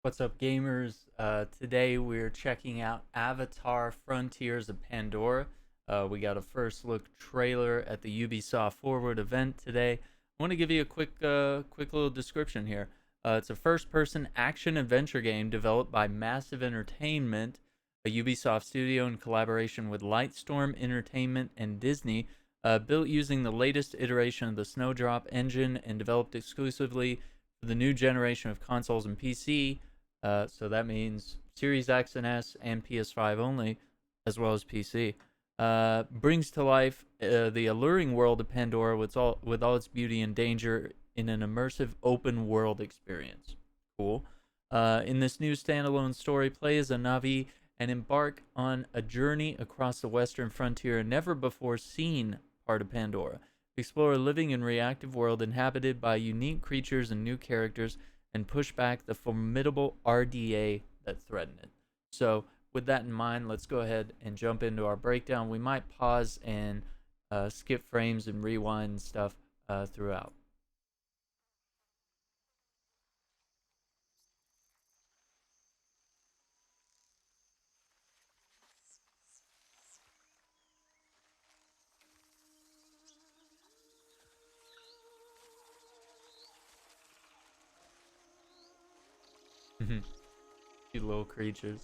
What's up, gamers? Today we're checking out Avatar: Frontiers of Pandora. We got a first look trailer at the Ubisoft Forward event today. I want to give you a quick little description here. It's a first-person action-adventure game developed by Massive Entertainment, a Ubisoft studio in collaboration with Lightstorm Entertainment and Disney. Built using the latest iteration of the Snowdrop engine and developed exclusively for the new generation of consoles and PC. So that means Series X and S and PS5 only, as well as PC. Brings to life the alluring world of Pandora with all its beauty and danger in an immersive open world experience. Cool. In this new standalone story, play as a Navi and embark on a journey across the western frontier, never before seen part of Pandora. Explore a living and reactive world inhabited by unique creatures and new characters, and push back the formidable RDA that threaten it. So, with that in mind, let's go ahead and jump into our breakdown. We might pause and skip frames and rewind stuff throughout. You little creatures.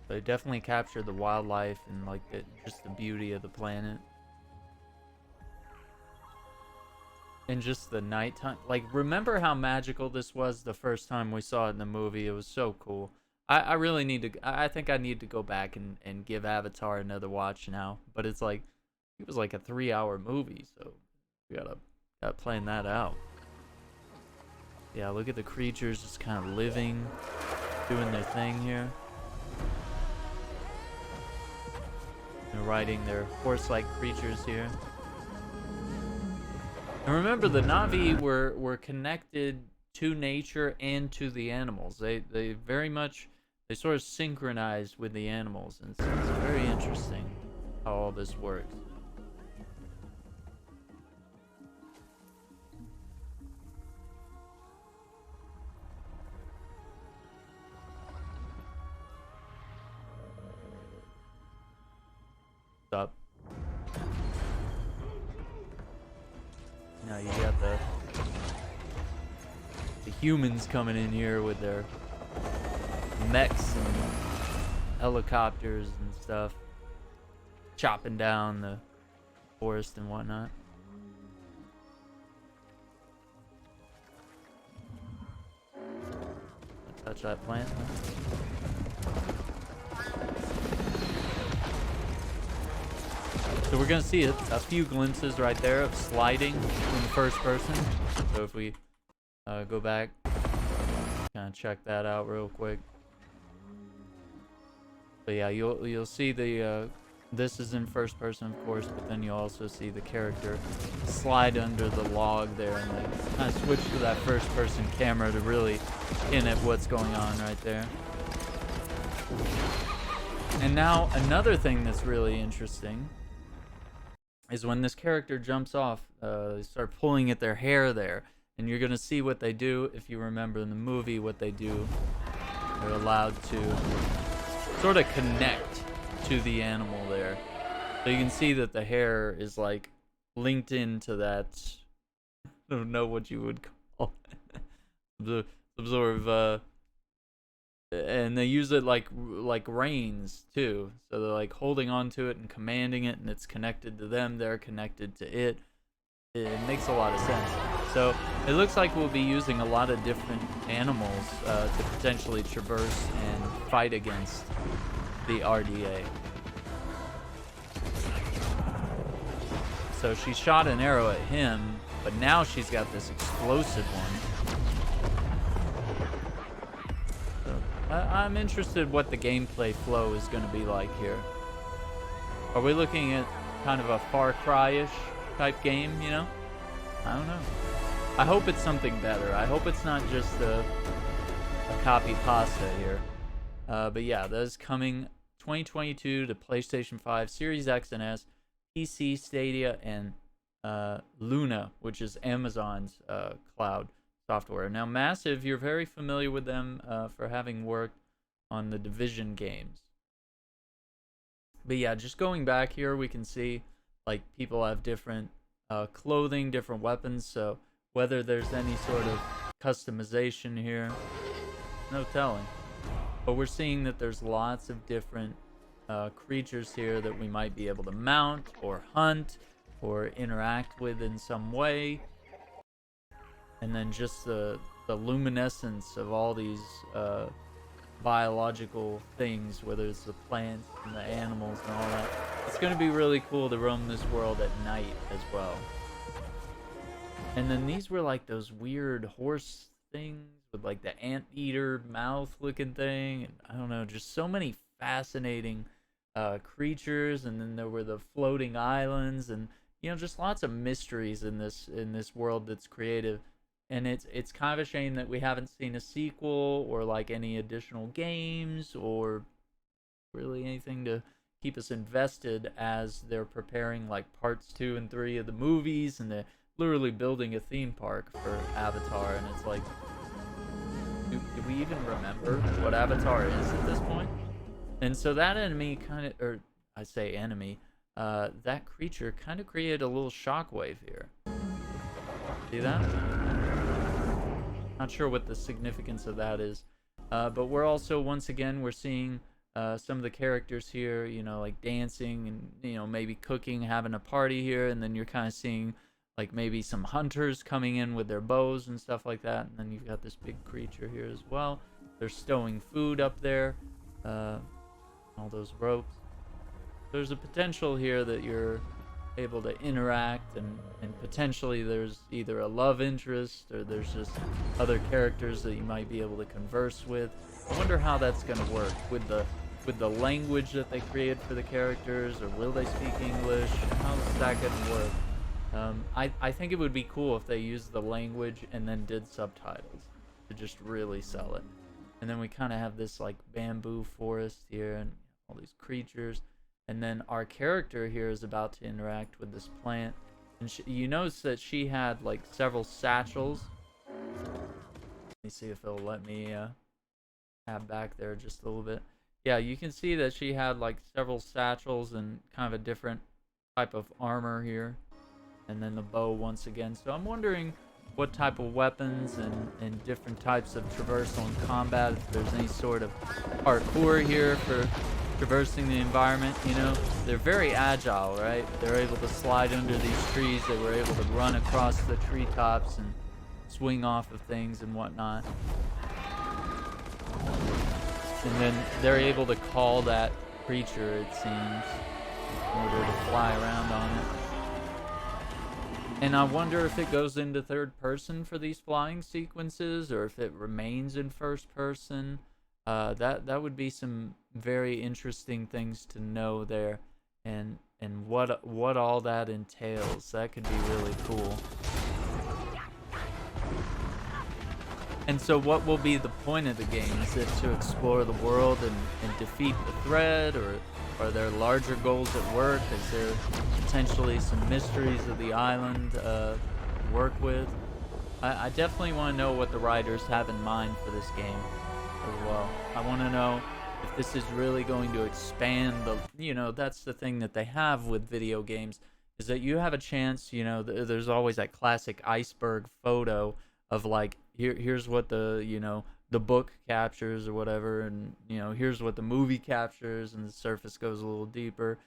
They definitely captured the wildlife and like just the beauty of the planet. And just the nighttime. Like, remember how magical this was the first time we saw it in the movie? It was so cool. I really need to. I think I need to go back and give Avatar another watch now. But it's like, it was like a 3-hour movie, so we gotta plan that out. Yeah, look at the creatures just kind of living, doing their thing here. They're riding their horse-like creatures here. And remember, the Na'vi were connected to nature and to the animals. They very much, they sort of synchronized with the animals, and so it's very interesting how all this works. What's up? Now you got the humans coming in here with their mechs and helicopters and stuff, chopping down the forest and whatnot. Touch that plant. So we're gonna see a few glimpses right there of sliding in the first person. So if we go back, kind of check that out real quick. But yeah, you'll see the this is in first person, of course, but then you also see the character slide under the log there, and they kind of switch to that first person camera to really hint at what's going on right there. And now another thing that's really interesting is when this character jumps off, they start pulling at their hair there, and you're gonna see what they do. If you remember in the movie what they do, they're allowed to sort of connect to the animal there. So you can see that the hair is like linked into that, I don't know what you would call it, some sort of and they use it like reins too. So they're like holding on to it and commanding it, and it's connected to them, they're connected to it. It makes a lot of sense. So it looks like we'll be using a lot of different animals to potentially traverse and fight against the RDA. So she shot an arrow at him, but now she's got this explosive one. I'm interested what the gameplay flow is going to be like here. Are we looking at kind of a Far Cry-ish type game, you know? I don't know. I hope it's something better. I hope it's not just a copy pasta here. But yeah, that is coming 2022 to PlayStation 5, Series X and S, PC, Stadia, and Luna, which is Amazon's cloud software. Now, Massive, you're very familiar with them for having worked on the Division games. But yeah, just going back here, we can see like people have different clothing, different weapons. So whether there's any sort of customization here, no telling. But we're seeing that there's lots of different creatures here that we might be able to mount or hunt or interact with in some way. And then just the luminescence of all these biological things, whether it's the plants and the animals and all that. It's going to be really cool to roam this world at night as well. And then these were like those weird horse things with like the anteater mouth looking thing. And I don't know, just so many fascinating creatures. And then there were the floating islands, and just lots of mysteries in this world that's creative. And it's kind of a shame that we haven't seen a sequel or like any additional games or really anything to keep us invested as they're preparing like parts 2 and 3 of the movies, and they're literally building a theme park for Avatar. And it's like, do we even remember what Avatar is at this point? And so that enemy kind of, or I say enemy, that creature kind of created a little shockwave here. See that? Not sure what the significance of that is, but we're also, once again, we're seeing some of the characters here, like dancing and maybe cooking, having a party here, and then you're kind of seeing like maybe some hunters coming in with their bows and stuff like that, and then you've got this big creature here as well. They're stowing food up there, all those ropes. There's a potential here that you're able to interact, and potentially there's either a love interest or there's just other characters that you might be able to converse with. I wonder how that's going to work with the language that they create for the characters, or will they speak English? How's that going to work? I think it would be cool if they used the language and then did subtitles to just really sell it. And then we kind of have this like bamboo forest here and all these creatures. And then our character here is about to interact with this plant. And you notice that she had like several satchels. Let me see if it'll let me tab back there just a little bit. Yeah, you can see that she had like several satchels and kind of a different type of armor here. And then the bow once again. So I'm wondering what type of weapons and different types of traversal and combat, if there's any sort of parkour here for traversing the environment. They're very agile, right? They're able to slide under these trees. They were able to run across the treetops and swing off of things and whatnot. And then they're able to call that creature, it seems, in order to fly around on it. And I wonder if it goes into third person for these flying sequences, or if it remains in first person. That would be some very interesting things to know there, and what all that entails. That could be really cool. And so what will be the point of the game? Is it to explore the world and defeat the threat, or are there larger goals at work? Is there potentially some mysteries of the island to work with? I definitely want to know what the writers have in mind for this game as well. I want to know if this is really going to expand that's the thing that they have with video games, is that you have a chance, there's always that classic iceberg photo of like, here's what the book captures or whatever, and here's what the movie captures, and the surface goes a little deeper,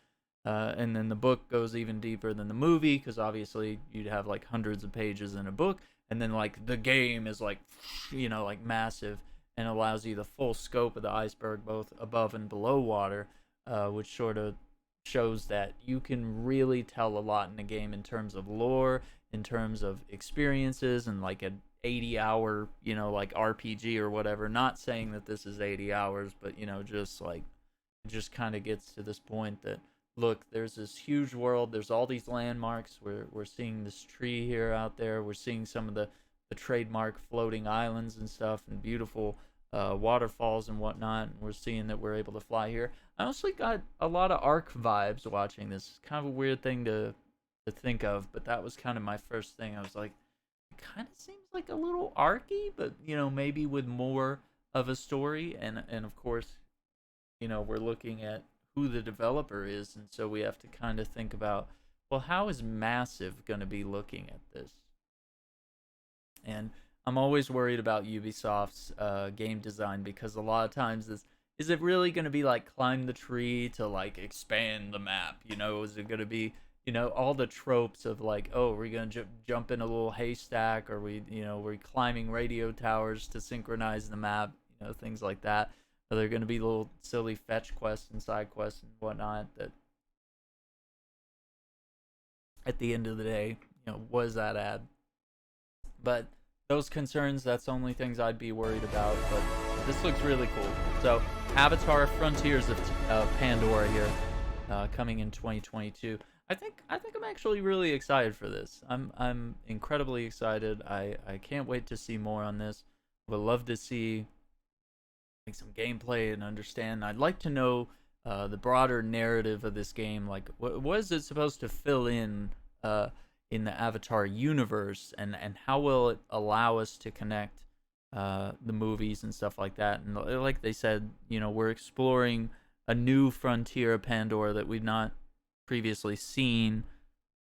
and then the book goes even deeper than the movie, because obviously you'd have like hundreds of pages in a book, and then like the game is like like massive and allows you the full scope of the iceberg, both above and below water, which sort of shows that you can really tell a lot in a game in terms of lore, in terms of experiences, and like an 80-hour, like RPG or whatever. Not saying that this is 80 hours, but just like, it just kind of gets to this point that, look, there's this huge world, there's all these landmarks, we're seeing this tree here out there, we're seeing some of the trademark floating islands and stuff, and beautiful waterfalls and whatnot. And we're seeing that we're able to fly here. I also got a lot of Ark vibes watching this. It's kind of a weird thing to think of, but that was kind of my first thing. I was like, it kind of seems like a little arky, but maybe with more of a story. And of course, we're looking at who the developer is, and so we have to kind of think about, well, how is Massive going to be looking at this? And I'm always worried about Ubisoft's game design, because a lot of times is it really going to be like climb the tree to like expand the map? Is it going to be all the tropes of like, oh, we're going to jump in a little haystack, or we're climbing radio towers to synchronize the map, things like that. Are there going to be little silly fetch quests and side quests and whatnot that at the end of the day, what does that add? But those concerns, that's the only things I'd be worried about. But this looks really cool. So Avatar Frontiers of Pandora here, coming in 2022. I think I'm actually really excited for this. I'm incredibly excited. I can't wait to see more on this. Would love to see like some gameplay and understand. I'd like to know the broader narrative of this game. Like, what is it supposed to fill in the Avatar universe, and how will it allow us to connect the movies and stuff like that? And like they said, we're exploring a new frontier of Pandora that we've not previously seen.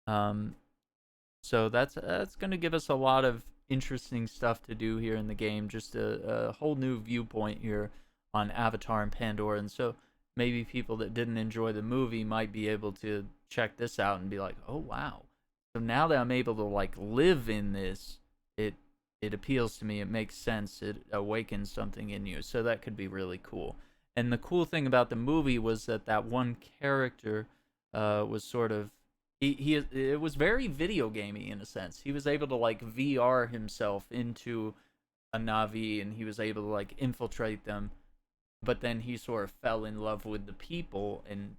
So that's going to give us a lot of interesting stuff to do here in the game. Just a whole new viewpoint here on Avatar and Pandora. And so maybe people that didn't enjoy the movie might be able to check this out and be like, oh wow. So now that I'm able to like live in this, it appeals to me. It makes sense. It awakens something in you. So that could be really cool. And the cool thing about the movie was that one character was sort of it was very video gamey in a sense. He was able to like VR himself into a Na'vi, and he was able to like infiltrate them. But then he sort of fell in love with the people, and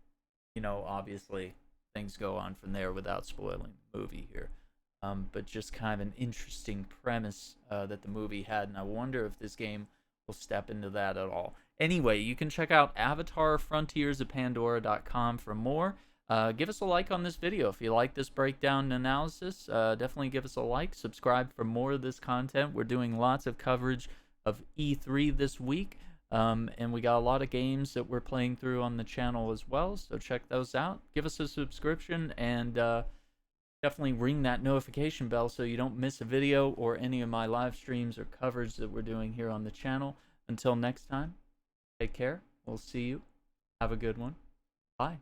obviously things go on from there without spoiling the movie here. But just kind of an interesting premise that the movie had, and I wonder if this game will step into that at all. Anyway, you can check out avatarfrontiersofpandora.com for more. Give us a like on this video if you like this breakdown and analysis. Definitely give us a like. Subscribe for more of this content. We're doing lots of coverage of E3 this week. And we got a lot of games that we're playing through on the channel as well, so check those out. Give us a subscription, and definitely ring that notification bell so you don't miss a video or any of my live streams or coverage that we're doing here on the channel. Until next time, take care. We'll see you. Have a good one. Bye.